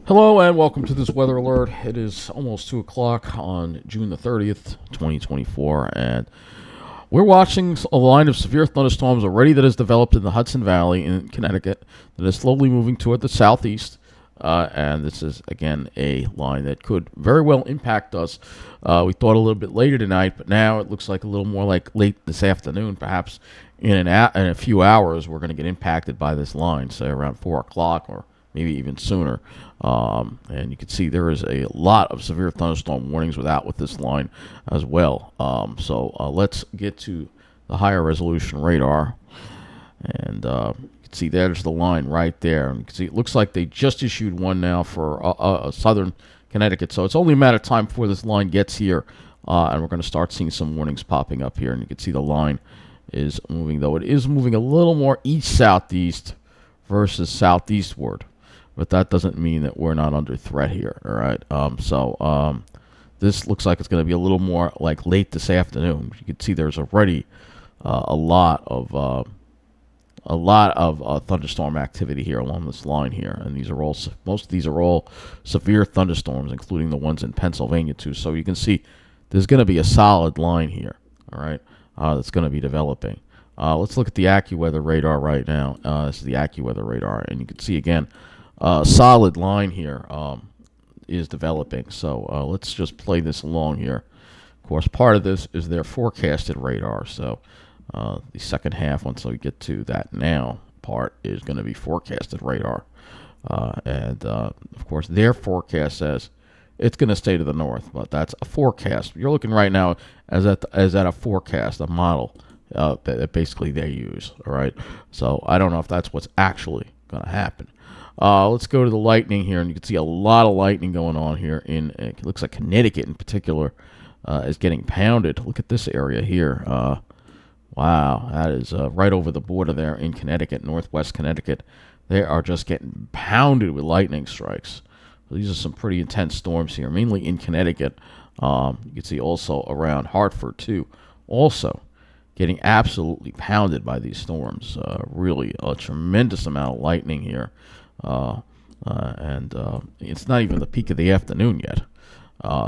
Hello and welcome to this weather alert. It is almost 2 o'clock on June the 30th, 2024, and we're watching a line of severe thunderstorms already that has developed in the Hudson Valley in Connecticut that is slowly moving toward the southeast. And this is, again, a line that could very well impact us. We thought a little bit later tonight, but now it looks like a little more like late this afternoon, perhaps in a few hours, we're going to get impacted by this line, say around 4 o'clock or maybe even sooner. And you can see there is a lot of severe thunderstorm warnings with this line as well. So let's get to the higher resolution radar. And you can see there's the line right there. And you can see it looks like they just issued one now for southern Connecticut. So it's only a matter of time before this line gets here. And we're going to start seeing some warnings popping up here. And you can see the line is moving, though it is moving a little more east-southeast versus southeastward. But that doesn't mean that we're not under threat here, all right? This looks like it's going to be a little more like late this afternoon. You can see there's already a lot of thunderstorm activity here along this line here, and most of these are all severe thunderstorms, including the ones in Pennsylvania too. So you can see there's going to be a solid line here, all right? That's going to be developing. Let's look at the AccuWeather radar right now. This is the AccuWeather radar, and you can see again. Solid line here is developing. So let's just play this along here. Of course, part of this is their forecasted radar. So the second half, once we get to that now part, is going to be forecasted radar. And of course, their forecast says it's going to stay to the north, but that's a forecast. You're looking right now as at a forecast, a model that basically they use. All right. So I don't know if that's what's actually going to happen. Let's go to the lightning here, and you can see a lot of lightning going on here. It looks like Connecticut in particular is getting pounded. Look at this area here. Wow, that is right over the border there in Connecticut, northwest Connecticut. They are just getting pounded with lightning strikes. So these are some pretty intense storms here, mainly in Connecticut. You can see also around Hartford, too. Also getting absolutely pounded by these storms. Really a tremendous amount of lightning here. And it's not even the peak of the afternoon yet.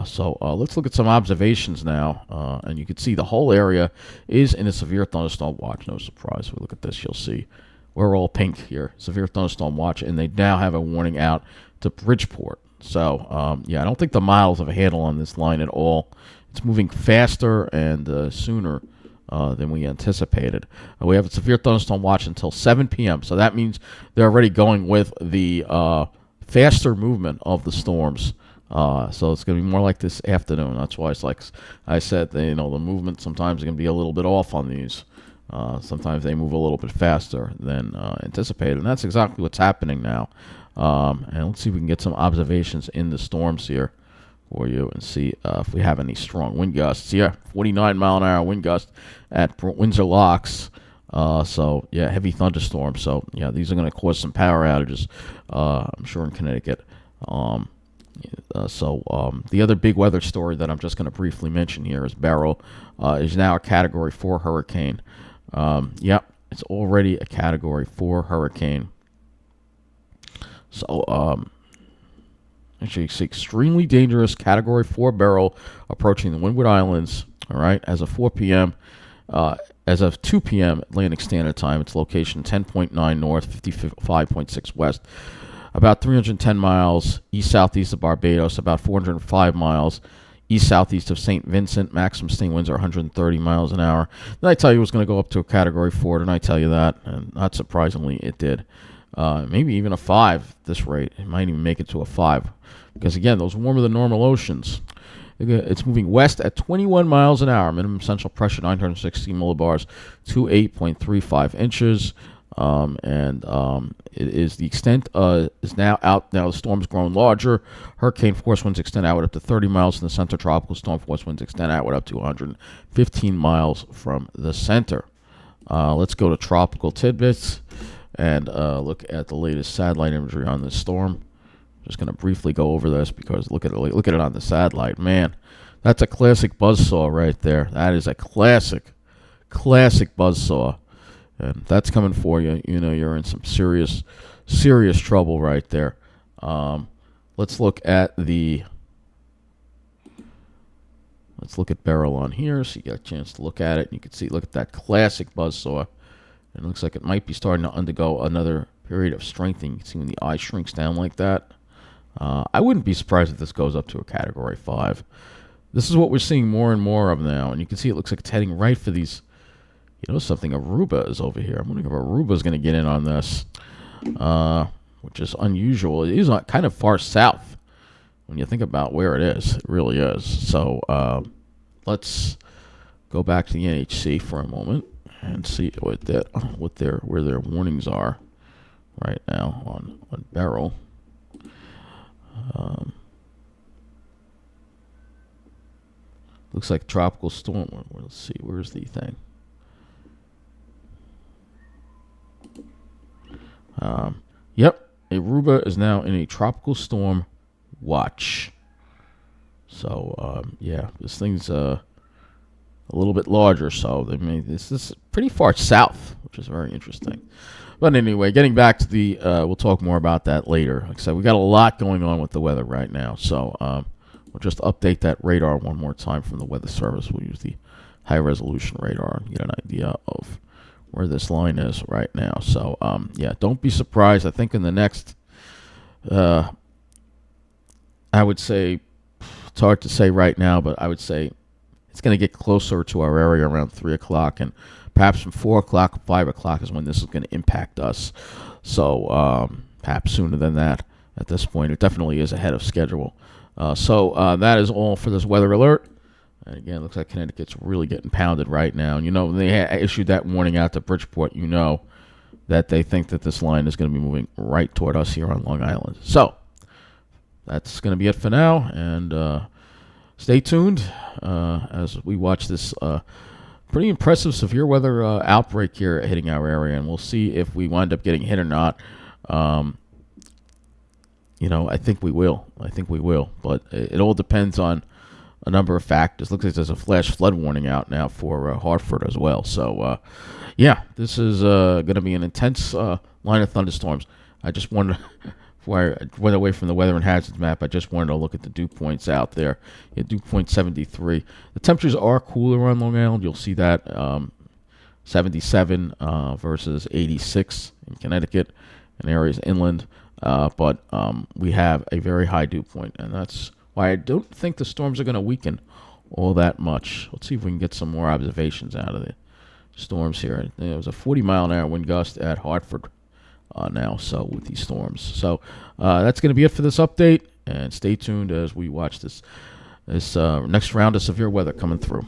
So let's look at some observations now. And you can see the whole area is in a severe thunderstorm watch. No surprise. If we look at this, you'll see we're all pink here. Severe thunderstorm watch. And they now have a warning out to Bridgeport. So, yeah, I don't think the models have a handle on this line at all. It's moving faster and sooner than we anticipated. We have a severe thunderstorm watch until 7 p.m. So that means they're already going with the faster movement of the storms. So it's going to be more like this afternoon. That's why it's like I said, the movement sometimes is going to be a little bit off on these. Sometimes they move a little bit faster than anticipated. And that's exactly what's happening now. And let's see if we can get some observations in the storms here for you and see if we have any strong wind gusts. Yeah, 49-mile-an-hour wind gust at Windsor Locks. So, yeah, heavy thunderstorms. So, yeah, these are going to cause some power outages, I'm sure, in Connecticut. The other big weather story that I'm just going to briefly mention here is Beryl is now a Category 4 hurricane. It's already a Category 4 hurricane. So, actually, it's extremely dangerous Category 4 Beryl approaching the Windward Islands. All right, as of 4 p.m., as of 2 p.m. Atlantic Standard Time, its location 10.9 north, 55.6 west, about 310 miles east-southeast of Barbados, about 405 miles east-southeast of St. Vincent. Maximum sustained winds are 130 miles an hour. Did I tell you it was going to go up to a Category 4? Didn't I tell you that? And not surprisingly, it did. Maybe even a 5 at this rate. It might even make it to a 5. Because, again, those warmer than normal oceans. It's moving west at 21 miles an hour. Minimum central pressure 960 millibars to 8.35 inches. It is the extent is now out. Now the storm's grown larger. Hurricane force winds extend outward up to 30 miles from the center. Tropical storm force winds extend outward up to 115 miles from the center. Let's go to tropical tidbits and look at the latest satellite imagery on this storm. Just going to briefly go over this because look at it on the satellite. Man, that's a classic buzzsaw right there. That is a classic buzzsaw. And that's coming for you. You know, you're in some serious trouble right there. let's look at Beryl on here, so you get a chance to look at it. You can see, look at that classic buzzsaw. It looks like it might be starting to undergo another period of strengthening. You can see when the eye shrinks down like that. I wouldn't be surprised if this goes up to a Category 5. This is what we're seeing more and more of now, and you can see it looks like it's heading right for these. You know something, Aruba is over here. I'm wondering if Aruba is going to get in on this, which is unusual. It is kind of far south when you think about where it is. It really is. So let's go back to the NHC for a moment and see where their warnings are right now on Beryl. Looks like tropical storm. Let's see, where's the thing? Yep, Aruba is now in a tropical storm watch. So yeah, this thing's a little bit larger. So this is pretty far south, which is very interesting. But anyway, getting back to the, we'll talk more about that later. Like I said, we got a lot going on with the weather right now. So we'll just update that radar one more time from the Weather Service. We'll use the high resolution radar and get an idea of where this line is right now. So yeah, don't be surprised. I think in the next, I would say, it's hard to say right now, but I would say it's going to get closer to our area around 3 o'clock, and perhaps from 4 o'clock, 5 o'clock is when this is going to impact us. So perhaps sooner than that at this point. It definitely is ahead of schedule. So that is all for this weather alert. And again, it looks like Connecticut's really getting pounded right now. And you know, they issued that warning out to Bridgeport. You know that they think that this line is going to be moving right toward us here on Long Island. So that's going to be it for now. And stay tuned as we watch this pretty impressive severe weather outbreak here hitting our area. And we'll see if we wind up getting hit or not. You know, I think we will. But it all depends on a number of factors. Looks like there's a flash flood warning out now for Hartford as well. So, yeah, this is going to be an intense line of thunderstorms. I just wanted, before I went away from the weather and hazards map, I just wanted to look at the dew points out there. Yeah, dew point 73. The temperatures are cooler on Long Island. You'll see that 77 versus 86 in Connecticut and areas inland. But we have a very high dew point, and that's why I don't think the storms are going to weaken all that much. Let's see if we can get some more observations out of the storms here. There was a 40-mile-an-hour wind gust at Hartford now, so with these storms. So that's going to be it for this update, and stay tuned as we watch this next round of severe weather coming through.